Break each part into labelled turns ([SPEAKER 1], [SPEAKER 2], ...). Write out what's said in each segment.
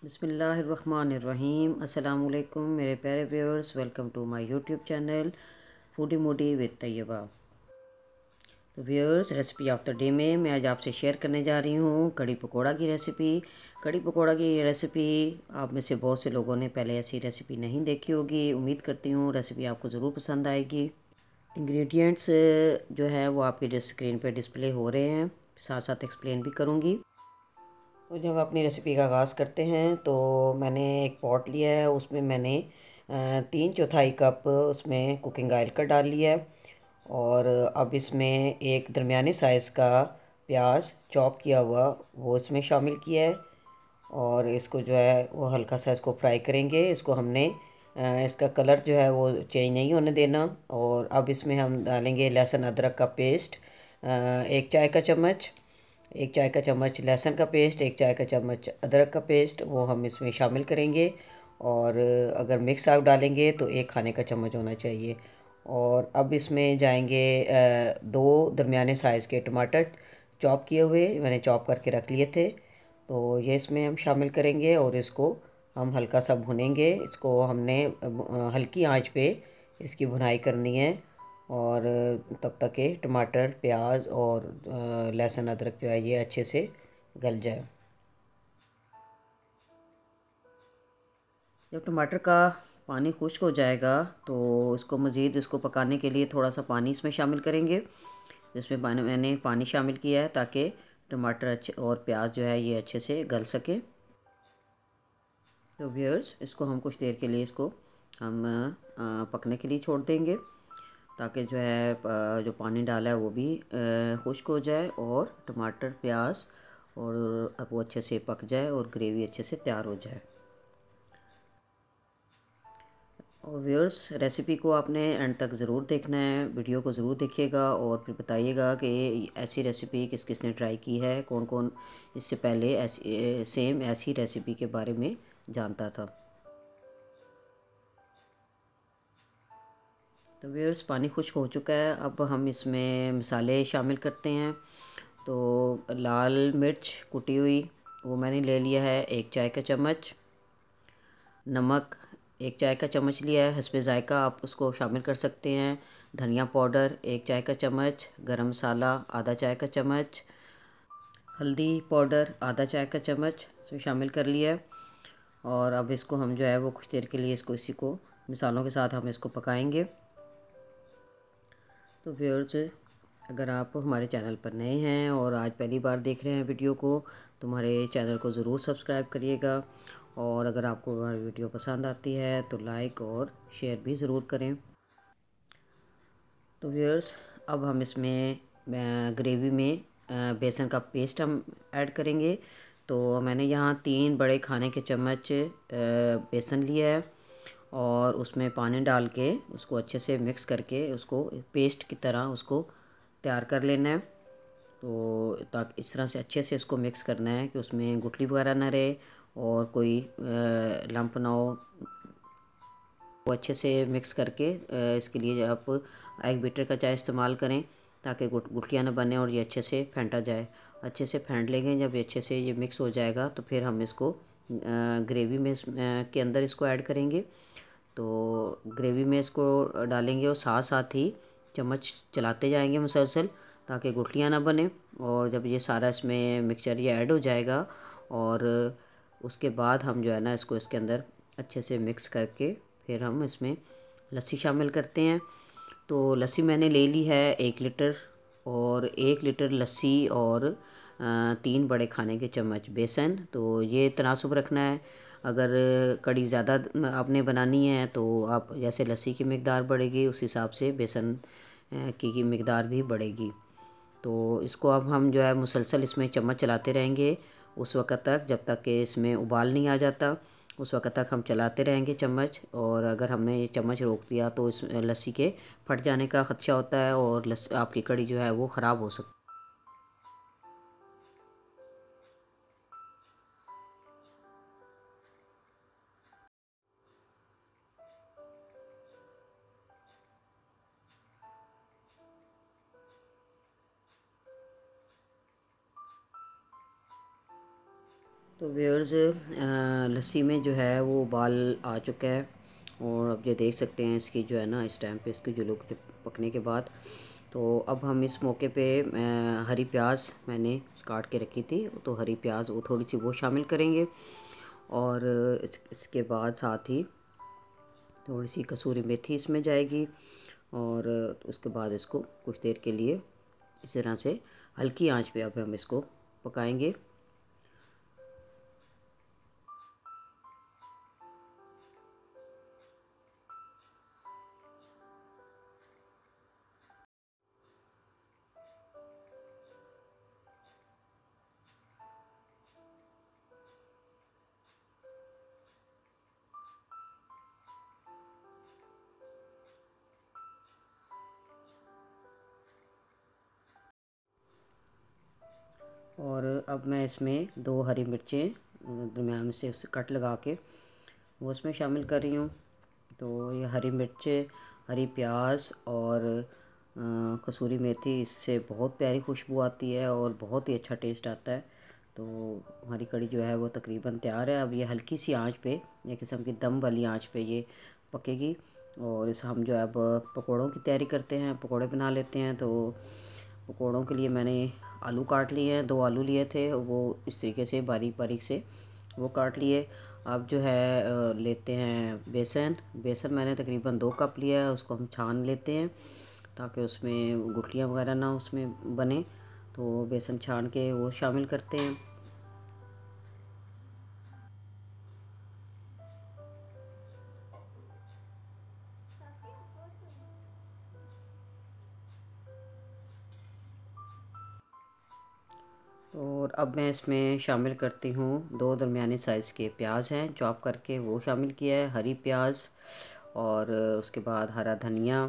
[SPEAKER 1] बिस्मिल्लाहिर्रहमानिर्रहीम। अस्सलाम वालेकुम मेरे प्यारे viewers, welcome to my YouTube channel foodie moody with Tayyaba. तो viewers, recipe of the day में मैं आज आपसे शेयर करने जा रही हूँ कड़ी पकोड़ा की रेसिपी। कड़ी पकोड़ा की रेसिपी आप में से बहुत से लोगों ने पहले ऐसी रेसिपी नहीं देखी होगी। उम्मीद करती हूँ रेसिपी आपको ज़रूर पसंद आएगी। इंग्रेडिएंट्स जो है वो आपके जो स्क्रीन पर डिस्प्ले हो रहे हैं, साथ साथ एक्सप्लेन भी करूँगी। तो जब अपनी रेसिपी का आगाज़ करते हैं तो मैंने एक पॉट लिया है, उसमें मैंने 3/4 कप उसमें कुकिंग ऑयल का डाल लिया है। और अब इसमें एक दरमियाने साइज़ का प्याज चॉप किया हुआ वो इसमें शामिल किया है। और इसको जो है वो हल्का सा इसको फ्राई करेंगे। इसको हमने इसका कलर जो है वो चेंज नहीं होने देना। और अब इसमें हम डालेंगे लहसुन अदरक का पेस्ट, 1 चाय का चम्मच। 1 चाय का चम्मच लहसुन का पेस्ट, 1 चाय का चम्मच अदरक का पेस्ट, वो हम इसमें शामिल करेंगे। और अगर मिक्स आप डालेंगे तो 1 खाने का चम्मच होना चाहिए। और अब इसमें जाएंगे 2 दरमियाने साइज़ के टमाटर चॉप किए हुए, मैंने चॉप करके रख लिए थे। तो ये इसमें हम शामिल करेंगे और इसको हम हल्का सा भुनेंगे। इसको हमने हल्की आंच पे इसकी भुनाई करनी है। और तब तक के टमाटर, प्याज और लहसुन अदरक जो है ये अच्छे से गल जाए। जब टमाटर का पानी खुश्क हो जाएगा तो इसको मज़ीद इसको पकाने के लिए थोड़ा सा पानी इसमें शामिल करेंगे। जिसमें मैंने पानी शामिल किया है ताकि टमाटर अच्छे और प्याज जो है ये अच्छे से गल सके। तो व्यूअर्स, इसको हम कुछ देर के लिए इसको हम पकने के लिए छोड़ देंगे ताकि जो है जो पानी डाला है वो भी खुश्क हो जाए और टमाटर, प्याज और अब वो अच्छे से पक जाए और ग्रेवी अच्छे से तैयार हो जाए। और व्यूअर्स, रेसिपी को आपने एंड तक ज़रूर देखना है, वीडियो को ज़रूर देखिएगा और फिर बताइएगा कि ऐसी रेसिपी किस किस ने ट्राई की है, कौन कौन इससे पहले ऐसी सेम ऐसी रेसिपी के बारे में जानता था। तो व्यूअर्स, पानी खुश्क हो चुका है। अब हम इसमें मसाले शामिल करते हैं। तो लाल मिर्च कुटी हुई वो मैंने ले लिया है 1 चाय का चम्मच। नमक 1 चाय का चम्मच लिया है, हस्बे ज़ायका आप उसको शामिल कर सकते हैं। धनिया पाउडर 1 चाय का चम्मच, गरम मसाला आधा 1 चाय का चम्मच, हल्दी पाउडर आधा 1 चाय का चम्मच इसमें शामिल कर लिया है। और अब इसको हम जो है वो कुछ देर के लिए इसको इसी को मसालों के साथ हम इसको पकाएंगे। तो व्यूअर्स, अगर आप हमारे चैनल पर नए हैं और आज पहली बार देख रहे हैं वीडियो को तो हमारे चैनल को ज़रूर सब्सक्राइब करिएगा। और अगर आपको हमारी वीडियो पसंद आती है तो लाइक और शेयर भी ज़रूर करें। तो व्यूअर्स, अब हम इसमें ग्रेवी में बेसन का पेस्ट हम ऐड करेंगे। तो मैंने यहाँ 3 बड़े खाने के चम्मच बेसन लिया है और उसमें पानी डाल के उसको अच्छे से मिक्स करके उसको पेस्ट की तरह उसको तैयार कर लेना है। तो ताकि इस तरह से अच्छे से इसको मिक्स करना है कि उसमें गुठली वगैरह ना रहे और कोई लंप ना हो। वो अच्छे से मिक्स करके इसके लिए आप एग बीटर का चाय इस्तेमाल करें ताकि गुठलियाँ ना बने और ये अच्छे से फेंटा जाए। अच्छे से फेंट लेंगे। जब ये अच्छे से ये मिक्स हो जाएगा तो फिर हम इसको ग्रेवी में के अंदर इसको ऐड करेंगे। तो ग्रेवी में इसको डालेंगे और साथ साथ ही चम्मच चलाते जाएंगे मुसलसल ताकि गुठलियाँ ना बने। और जब ये सारा इसमें मिक्सचर ये ऐड हो जाएगा और उसके बाद हम जो है ना इसको इसके अंदर अच्छे से मिक्स करके फिर हम इसमें लस्सी शामिल करते हैं। तो लस्सी मैंने ले ली है 1 लीटर। और 1 लीटर लस्सी और 3 बड़े खाने के चम्मच बेसन। तो ये तनासुब रखना है। अगर कड़ी ज़्यादा आपने बनानी है तो आप जैसे लस्सी की मकदार बढ़ेगी उस हिसाब से बेसन की मकदार भी बढ़ेगी। तो इसको अब हम जो है मुसलसल इसमें चम्मच चलाते रहेंगे उस वक़्त तक जब तक कि इसमें उबाल नहीं आ जाता। उस वक़्त तक हम चलाते रहेंगे चम्मच। और अगर हमने ये चम्मच रोक दिया तो इस लस्सी के फट जाने का ख़दशा होता है और आपकी कड़ी जो है वो ख़राब हो सकती है। तो व्यूअर्स लस्सी में जो है वो उबाल आ चुका है, और अब ये देख सकते हैं इसकी जो है ना, इस टाइम पे इसकी जो लुक पकने के बाद। तो अब हम इस मौके पे हरी प्याज मैंने काट के रखी थी, तो हरी प्याज वो थोड़ी सी वो शामिल करेंगे, और इसके बाद साथ ही थोड़ी सी कसूरी मेथी इसमें जाएगी, और उसके बाद इसको कुछ देर के लिए इस तरह से हल्की आंच पे अब हम इसको पकाएंगे। और अब मैं इसमें 2 हरी मिर्चें दरमियान से उसे कट लगा के वो उसमें शामिल कर रही हूँ। तो ये हरी मिर्चें, हरी प्याज और कसूरी मेथी, इससे बहुत प्यारी खुशबू आती है और बहुत ही अच्छा टेस्ट आता है। तो हमारी कड़ी जो है वो तकरीबन तैयार है। अब ये हल्की सी आंच पे, एक किस्म की दम वाली आंच पे ये पकेगी, और इस हम जो है अब पकौड़ों की तैयारी करते हैं, पकौड़े बना लेते हैं। तो पकौड़ों के लिए मैंने आलू काट लिए हैं, 2 आलू लिए थे, वो इस तरीके से बारीक बारीक से वो काट लिए। अब जो है लेते हैं बेसन। बेसन मैंने तकरीबन 2 कप लिया है, उसको हम छान लेते हैं ताकि उसमें गुठलियाँ वगैरह ना उसमें बने। तो बेसन छान के वो शामिल करते हैं। और अब मैं इसमें शामिल करती हूँ 2 दरमियाने साइज़ के प्याज हैं, चॉप करके वो शामिल किया है, हरी प्याज, और उसके बाद हरा धनिया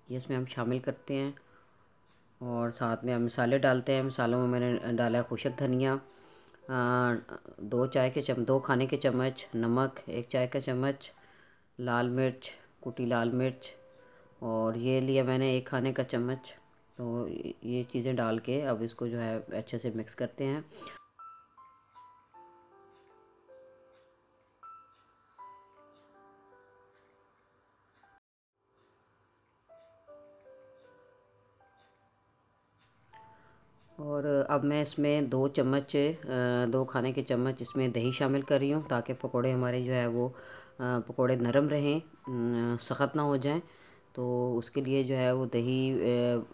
[SPEAKER 1] ये इसमें हम शामिल करते हैं। और साथ में हम मसाले डालते हैं। मसालों में मैंने डाला है खुशक धनिया, 2 खाने के चम्मच नमक, 1 चाय का चम्मच लाल मिर्च, कुटी लाल मिर्च, और ये लिया मैंने 1 खाने का चम्मच। तो ये चीज़ें डाल के अब इसको जो है अच्छे से मिक्स करते हैं। और अब मैं इसमें 2 खाने के चम्मच इसमें दही शामिल कर रही हूँ, ताकि पकोड़े हमारे जो है वो पकोड़े नरम रहें, सख्त ना हो जाएं। तो उसके लिए जो है वो दही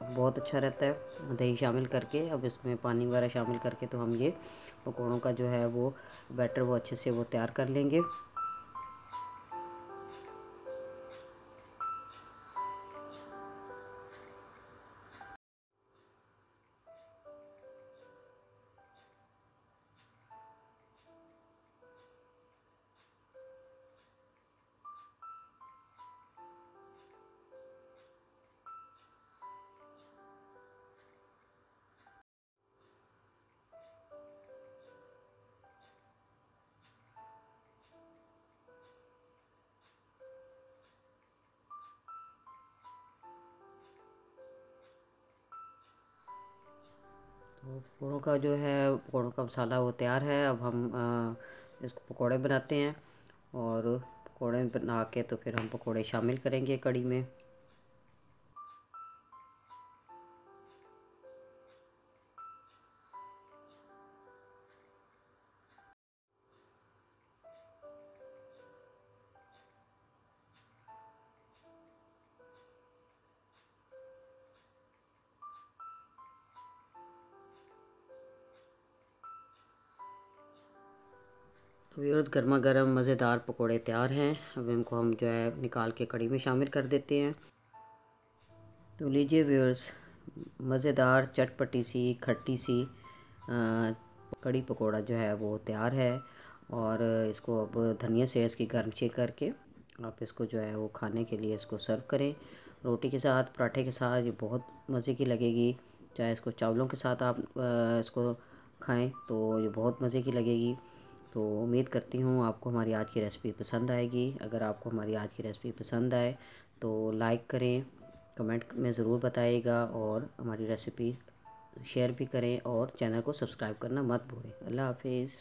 [SPEAKER 1] बहुत अच्छा रहता है। दही शामिल करके अब इसमें पानी वगैरह शामिल करके तो हम ये पकोड़ों का जो है वो बैटर वो अच्छे से वो तैयार कर लेंगे। तो पकौड़ों का जो है पकौड़ों का मसाला वो तैयार है। अब हम इसको पकौड़े बनाते हैं, और पकौड़े बना के तो फिर हम पकौड़े शामिल करेंगे कड़ी में। तो व्यूअर्स गर्मा गर्म मज़ेदार पकोड़े तैयार हैं। अब इनको हम जो है निकाल के कड़ी में शामिल कर देते हैं। तो लीजिए व्यूअर्स, मज़ेदार चटपटी सी खट्टी सी कड़ी पकोड़ा जो है वो तैयार है। और इसको अब धनिया से इसकी गार्निशिंग करके आप इसको जो है वो खाने के लिए इसको सर्व करें, रोटी के साथ, पराठे के साथ। ये बहुत मज़े की लगेगी। चाहे इसको चावलों के साथ आप इसको खाएं तो ये बहुत मज़े की लगेगी। तो उम्मीद करती हूँ आपको हमारी आज की रेसिपी पसंद आएगी। अगर आपको हमारी आज की रेसिपी पसंद आए तो लाइक करें, कमेंट में ज़रूर बताइएगा, और हमारी रेसिपी शेयर भी करें और चैनल को सब्सक्राइब करना मत भूलें। अल्लाह हाफिज़।